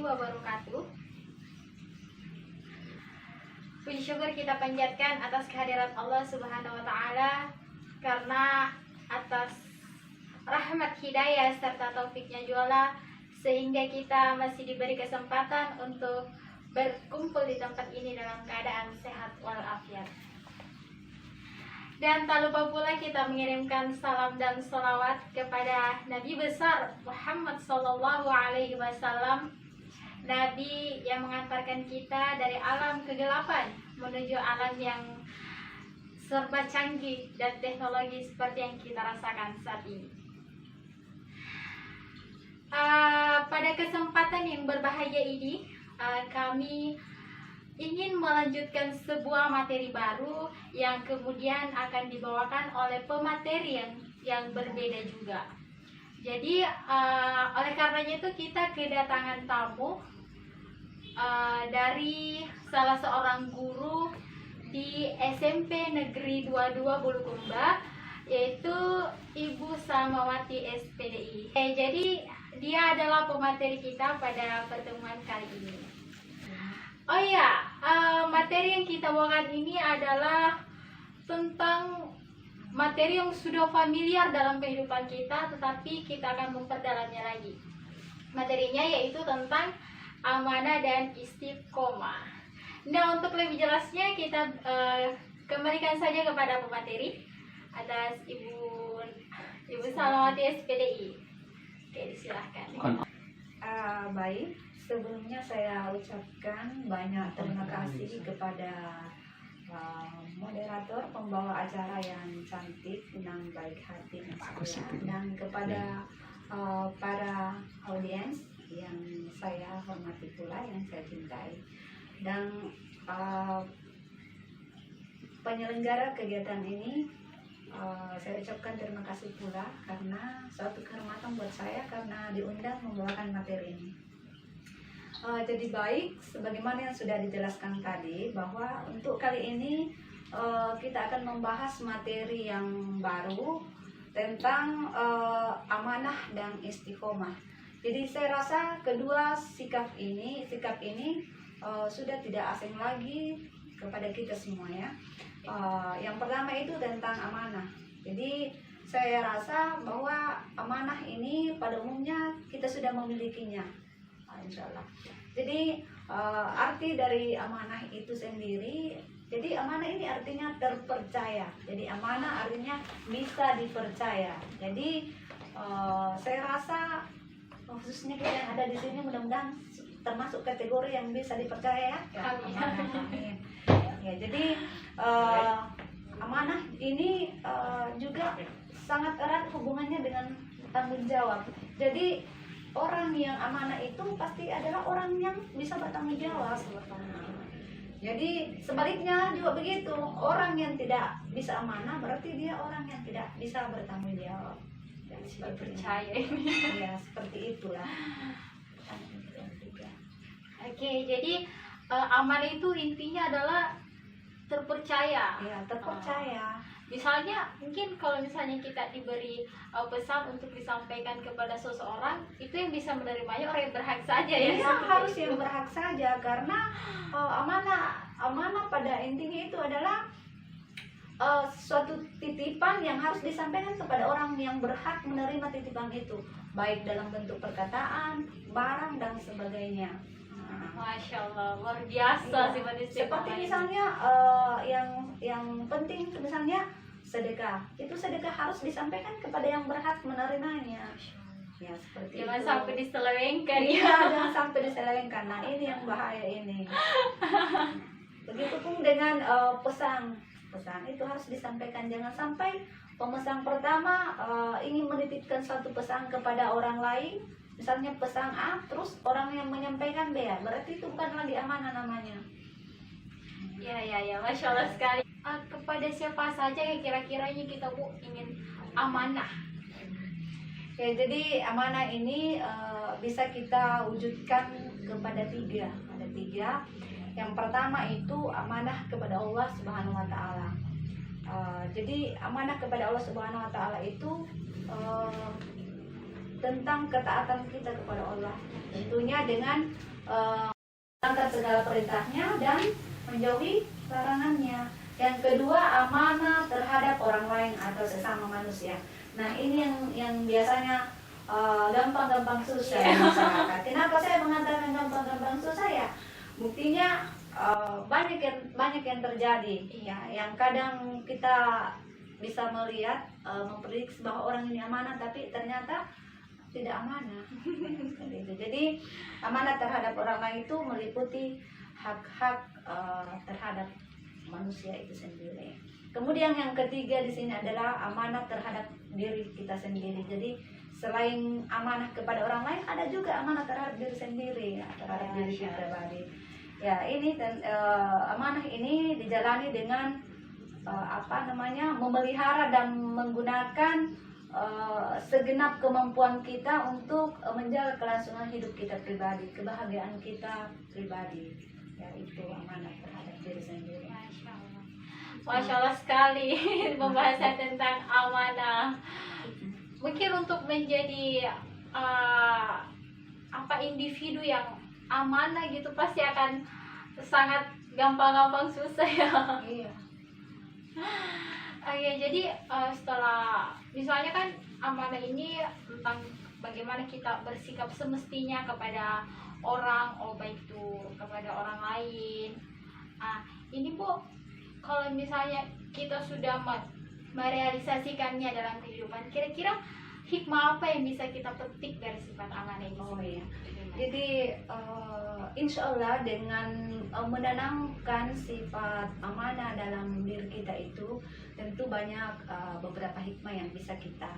warahmatullahi wabarakatuh. Puji syukur kita panjatkan atas kehadiran Allah Subhanahu wa Ta'ala, karena atas rahmat hidayah serta taufiknya jualah sehingga kita masih diberi kesempatan untuk berkumpul di tempat ini dalam keadaan sehat walafiat. Dan tak lupa pula kita mengirimkan salam dan sholawat kepada Nabi besar Muhammad Sallallahu Alaihi Wasallam, Nabi yang mengantarkan kita dari alam kegelapan menuju alam yang serba canggih dan teknologi seperti yang kita rasakan saat ini. Pada kesempatan yang berbahagia ini, kami ingin melanjutkan sebuah materi baru yang kemudian akan dibawakan oleh pemateri yang berbeda juga. Jadi oleh karenanya itu kita kedatangan tamu dari salah seorang guru di SMP Negeri 22 Bulukumba, yaitu Ibu Samawati SPDI. Jadi dia adalah pemateri kita pada pertemuan kali ini. Oh ya, materi yang kita bawakan ini adalah tentang materi yang sudah familiar dalam kehidupan kita, tetapi kita akan memperdalamnya lagi. Materinya yaitu tentang amanah dan istiqomah. Nah, untuk lebih jelasnya kita kembalikan saja kepada pemateri atas Ibu Samawati SPDI. Oke, silahkan. Baik, sebelumnya saya ucapkan banyak terima kasih kepada moderator, pembawa acara yang cantik dan baik hati dan kepada para audiens yang saya hormati pula, yang saya cintai, dan penyelenggara kegiatan ini. Saya ucapkan terima kasih pula karena suatu kehormatan buat saya karena diundang membawakan materi ini. Jadi baik, sebagaimana yang sudah dijelaskan tadi, bahwa untuk kali ini kita akan membahas materi yang baru tentang amanah dan istiqomah. Jadi saya rasa kedua sikap ini sudah tidak asing lagi kepada kita semuanya. Yang pertama itu tentang amanah. Jadi saya rasa bahwa amanah ini pada umumnya kita sudah memilikinya, insya Allah. Jadi arti dari amanah itu sendiri, jadi amanah ini artinya terpercaya. Jadi amanah artinya bisa dipercaya. Jadi saya rasa khususnya kita yang ada di sini mudah-mudahan termasuk kategori yang bisa dipercaya ya. Amin. Ya, jadi amanah ini juga sangat erat hubungannya dengan tanggung jawab. Jadi orang yang amanah itu pasti adalah orang yang bisa bertanggung jawab. Jadi sebaliknya juga begitu, orang yang tidak bisa amanah berarti dia orang yang tidak bisa bertanggung jawab. Dan Percaya ini. Ya, seperti itulah. Oke, jadi amanah itu intinya adalah terpercaya. Ya, terpercaya. Misalnya, mungkin kalau misalnya kita diberi pesan untuk disampaikan kepada seseorang, itu yang bisa menerimanya orang yang berhak saja ya. Iya, harus yang berhak saja, karena amanah pada intinya itu adalah suatu titipan yang harus disampaikan kepada orang yang berhak menerima titipan itu, baik dalam bentuk perkataan, barang, dan sebagainya. Masya Allah, luar biasa Iya. sih. Seperti misalnya yang penting misalnya sedekah, itu sedekah harus disampaikan kepada yang berhak menerimanya. Ya, seperti jangan itu. sampai diselewengkan Iya, ya. jangan sampai diselewengkan. Nah, ini yang bahaya ini. Begitupun dengan pesan itu harus disampaikan. Jangan sampai pemesan pertama ingin menitipkan suatu pesan kepada orang lain, misalnya pesan A, terus orang yang menyampaikan B, berarti itu bukan lagi amanah namanya. Ya, Masya Allah sekali. Kepada siapa saja yang kira-kiranya kita ingin amanah? Ya, jadi amanah ini bisa kita wujudkan kepada tiga. Ada tiga. Yang pertama itu amanah kepada Allah Subhanahu Wa Taala. Jadi amanah kepada Allah Subhanahu Wa Taala itu tentang ketaatan kita kepada Allah. Tentunya dengan melakukan segala perintahnya dan menjauhi larangannya. Yang kedua, amanah terhadap orang lain atau sesama manusia. Nah, ini yang biasanya gampang-gampang susah ya masyarakat. Kenapa saya mengatakan gampang-gampang susah ya? Buktinya banyak yang terjadi ya, yang kadang kita bisa melihat memprediksi bahwa orang ini amanah tapi ternyata tidak amanah. Seperti itu. Jadi amanah terhadap orang lain itu meliputi hak-hak terhadap manusia itu sendiri. Kemudian yang ketiga di sini adalah amanah terhadap diri kita sendiri. Jadi selain amanah kepada orang lain, ada juga amanah terhadap diri sendiri, ya, terhadap diri kita pribadi. Ya, ini amanah ini dijalani dengan memelihara dan menggunakan segenap kemampuan kita untuk menjaga kelangsungan hidup kita pribadi, kebahagiaan kita pribadi. Ya, itu amanah terhadap diri sendiri. Masya Allah sekali pembahasan tentang amanah. Mungkin untuk menjadi individu yang amanah gitu pasti akan sangat gampang-gampang susah ya. Iya. Oke, jadi setelah misalnya kan amanah ini tentang bagaimana kita bersikap semestinya kepada orang, baik itu kepada orang lain. Ini Bu, kalau misalnya kita sudah merealisasikannya dalam kehidupan, kira-kira hikmah apa yang bisa kita petik dari sifat amanah ini? Oh iya. Jadi insya Allah dengan menanamkan sifat amanah dalam diri kita itu tentu banyak beberapa hikmah yang bisa kita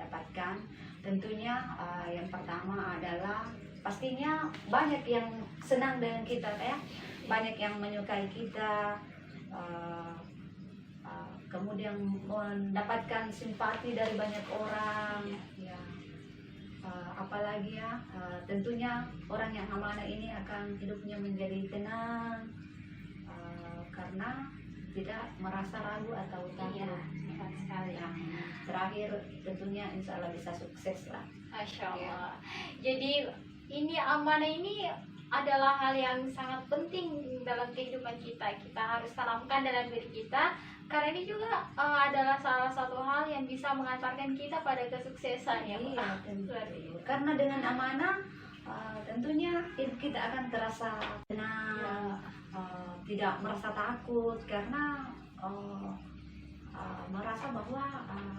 dapatkan. Tentunya yang pertama adalah pastinya banyak yang senang dengan kita ya, banyak yang menyukai kita. Kemudian mendapatkan simpati dari banyak orang ya, apalagi ya tentunya orang yang amanah ini akan hidupnya menjadi tenang karena tidak merasa ragu atau takut. Iya, sekali. Yang terakhir tentunya insya Allah bisa sukses lah. Masya Allah. Jadi ini amanah ini adalah hal yang sangat penting dalam kehidupan kita. Kita harus tanamkan dalam diri kita, karena ini juga adalah salah satu hal yang bisa mengantarkan kita pada kesuksesan ya. Iya, tentu. Karena dengan amanah tentunya hidup kita akan terasa tenang, tidak merasa takut karena merasa bahwa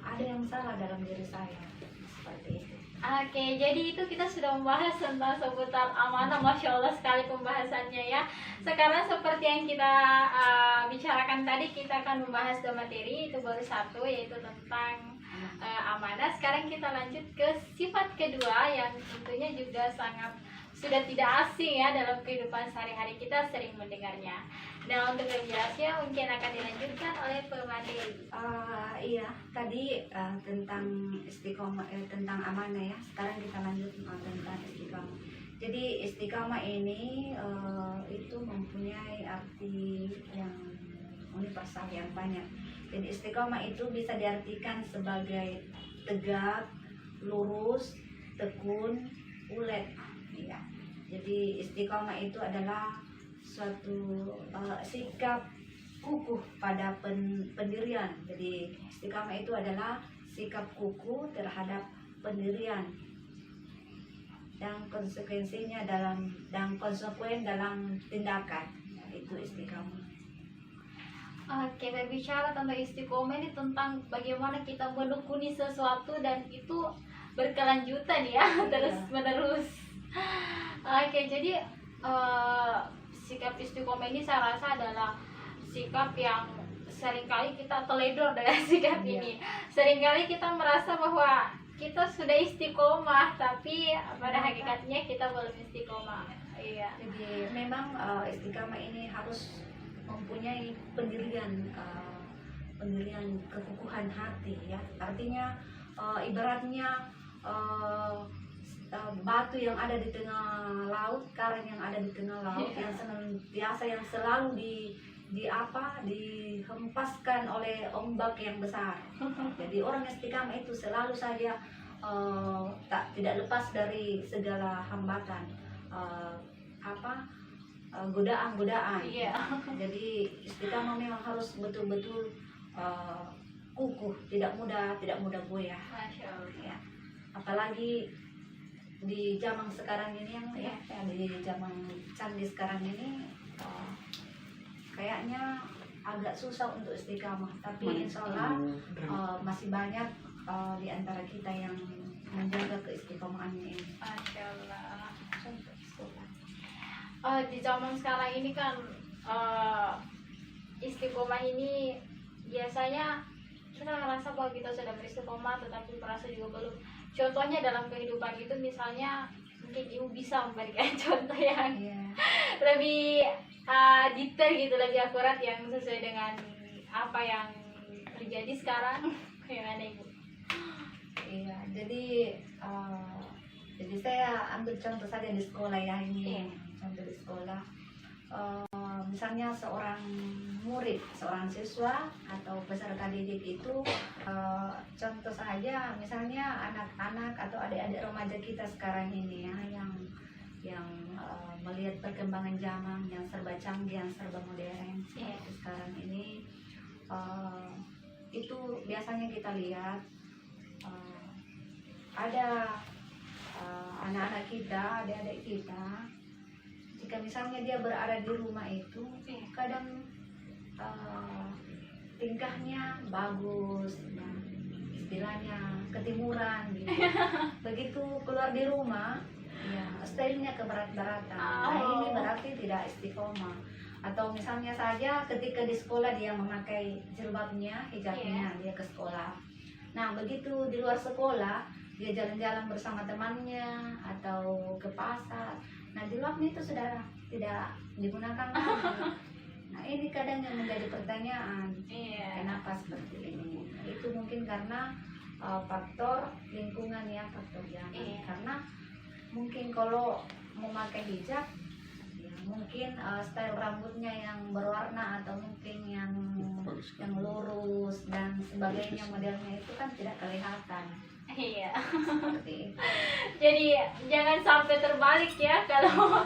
ada yang salah dalam diri saya, seperti itu. Oke, jadi itu kita sudah membahas tentang seputar amanah. Masya Allah sekali pembahasannya ya. Sekarang seperti yang kita bicarakan tadi, kita akan membahas dua materi. Itu baru satu, yaitu tentang amanah. Sekarang kita lanjut ke sifat kedua yang tentunya juga sangat sudah tidak asing ya dalam kehidupan sehari-hari, kita sering mendengarnya. Nah, untuk lebih jelasnya mungkin akan dilanjutkan oleh pemateri. Iya, tadi tentang istiqomah, tentang amanah ya. Sekarang kita lanjut tentang istiqomah. Jadi istiqomah ini itu mempunyai arti yang universal yang banyak. Jadi istiqomah itu bisa diartikan sebagai tegak, lurus, tekun, ulet. Ya. Jadi istiqomah itu adalah suatu sikap kukuh pada pendirian. Jadi istiqamah itu adalah sikap kukuh terhadap pendirian dan konsekuensinya konsekuen dalam tindakan. Itu istiqamah. Oke, berbicara tentang istiqomah ini tentang bagaimana kita menekuni sesuatu dan itu berkelanjutan ya, terus menerus. Oke, jadi sikap istiqomah ini saya rasa adalah sikap yang seringkali kita teledor dengan sikap ini. Seringkali kita merasa bahwa kita sudah istiqomah, tapi pada hakikatnya kita belum istiqomah. Iya. Jadi memang istiqomah ini harus mempunyai pendirian kekukuhan hati ya. Artinya ibaratnya batu yang ada di tengah laut, karang yang ada di tengah laut yang senantiasa yang selalu dihempaskan oleh ombak yang besar. Jadi orang istiqamah itu selalu saja tidak lepas dari segala hambatan, godaan-godaan. Iya. Jadi istiqamah memang harus betul-betul kukuh, tidak mudah goyah. Masya Allah. Ya. Apalagi di zaman sekarang ini di zaman canggih sekarang ini, kayaknya agak susah untuk istiqamah. Tapi insya Allah masih banyak di antara kita yang menjaga keistiqomahannya ini. Masya Allah. Di zaman sekarang ini kan istiqomah ini biasanya kita merasa bahwa kita sudah beristiqomah tetapi merasa juga belum. Contohnya dalam kehidupan itu misalnya mungkin ibu bisa memberikan contoh yang lebih detail gitu, lebih akurat yang sesuai dengan apa yang terjadi sekarang. Gimana ibu? Iya, jadi saya ambil contoh saja di sekolah ya ini. Contoh di sekolah, misalnya seorang murid, seorang siswa atau peserta didik itu, contoh saja misalnya anak-anak atau adik-adik remaja kita sekarang ini ya, yang melihat perkembangan zaman yang serba canggih, yang serba modern seperti sekarang ini, itu biasanya kita lihat ada anak-anak kita, adik-adik kita, jika misalnya dia berada di rumah itu kadang tingkahnya bagus, ya, istilahnya ketimuran gitu. Begitu keluar di rumah, ya stylenya keberat-beratan. Nah, ini berarti tidak istiqomah. Atau misalnya saja ketika di sekolah dia memakai jilbabnya, hijabnya, dia ke sekolah. Nah, begitu di luar sekolah dia jalan-jalan bersama temannya atau ke pasar. Nah, jilbabnya itu sudah tidak digunakan lagi. Nah, ini kadang yang menjadi pertanyaan, kenapa seperti ini? Itu mungkin karena faktor lingkungan ya, faktor zaman. Karena mungkin kalau memakai hijab, ya mungkin style rambutnya yang berwarna atau mungkin yang lurus dan sebagainya, modelnya itu kan tidak kelihatan. Iya. Seperti itu. Jadi jangan sampai terbalik ya, kalau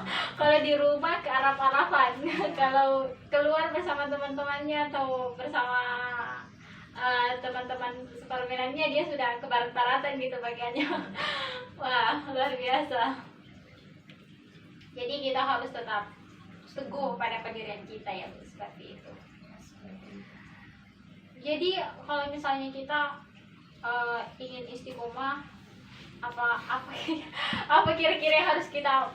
di rumah ke araf-arafan, kalau keluar bersama teman-temannya atau bersama teman-teman sepermainannya dia sudah ke barat-baratan gitu bagiannya. Wah, luar biasa. Jadi kita harus tetap teguh pada pendirian kita ya, Bu, seperti itu. Jadi kalau misalnya kita ingin istiqomah, apa kira-kira yang harus kita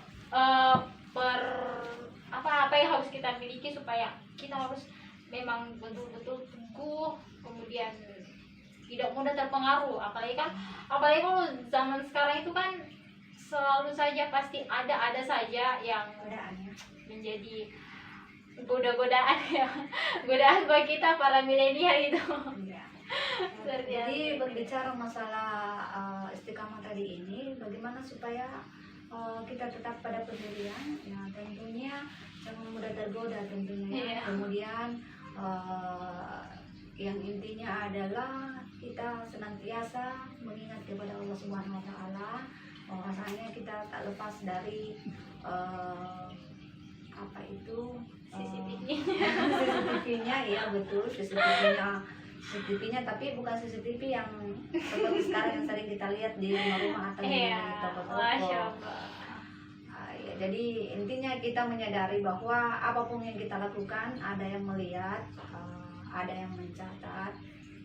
apa yang harus kita miliki supaya kita harus memang betul-betul teguh, kemudian tidak mudah terpengaruh, apalagi kalau zaman sekarang itu kan selalu saja pasti ada saja yang menjadi godaan ya, godaan buat kita para milenial itu. Jadi berbicara masalah istiqamah tadi ini, bagaimana supaya kita tetap pada pendirian, ya tentunya jangan mudah tergoda tentunya. Kemudian yang intinya adalah kita senantiasa mengingat kepada Allah Subhanahu Wa Taala. Rasanya kita tak lepas dari CCTV-nya, ya betul, CCTV-nya, tapi bukan CCTV yang seperti sekarang yang sering kita lihat di rumah-rumah atau di toko-toko. Ya, jadi intinya kita menyadari bahwa apapun yang kita lakukan ada yang melihat, ada yang mencatat.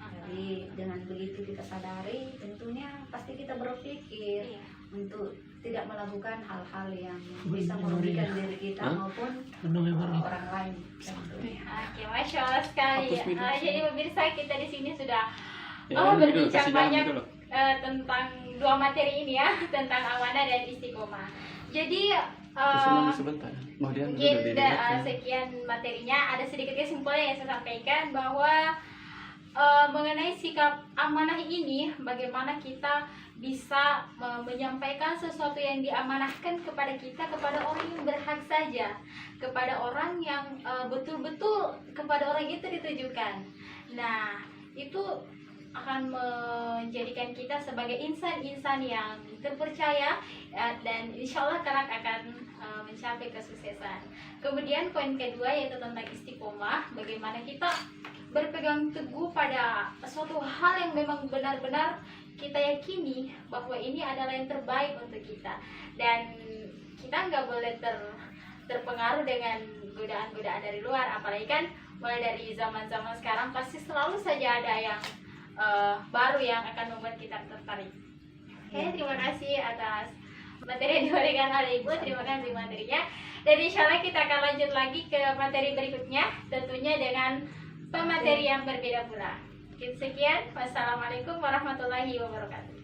Jadi dengan begitu kita sadari, tentunya pasti kita berpikir untuk tidak melakukan hal-hal yang bisa merugikan diri kita maupun orang lain. Oke, Masya Allah sekali. Jadi pemirsa, kita di sini sudah berbincang banyak tentang dua materi ini ya, tentang amanah dan istiqomah. Jadi mungkin sekian materinya, ada sedikit kesimpulan yang saya sampaikan bahwa mengenai sikap amanah ini, bagaimana kita bisa menyampaikan sesuatu yang diamanahkan kepada kita kepada orang yang berhak saja, kepada orang yang betul-betul kepada orang itu ditujukan. Nah, itu akan menjadikan kita sebagai insan-insan yang terpercaya, dan insya Allah kelak akan mencapai kesuksesan. Kemudian poin kedua yaitu tentang istiqomah, bagaimana kita berpegang teguh pada suatu hal yang memang benar-benar kita yakini bahwa ini adalah yang terbaik untuk kita, dan kita nggak boleh terpengaruh dengan godaan-godaan dari luar. Apalagi kan mulai dari zaman-zaman sekarang pasti selalu saja ada yang baru yang akan membuat kita tertarik. Oke, terima kasih atas materi yang diberikan oleh Ibu. Terima kasih materinya. Dan insya Allah kita akan lanjut lagi ke materi berikutnya, tentunya dengan pemateri yang berbeda pula. Sekian, wassalamualaikum warahmatullahi wabarakatuh.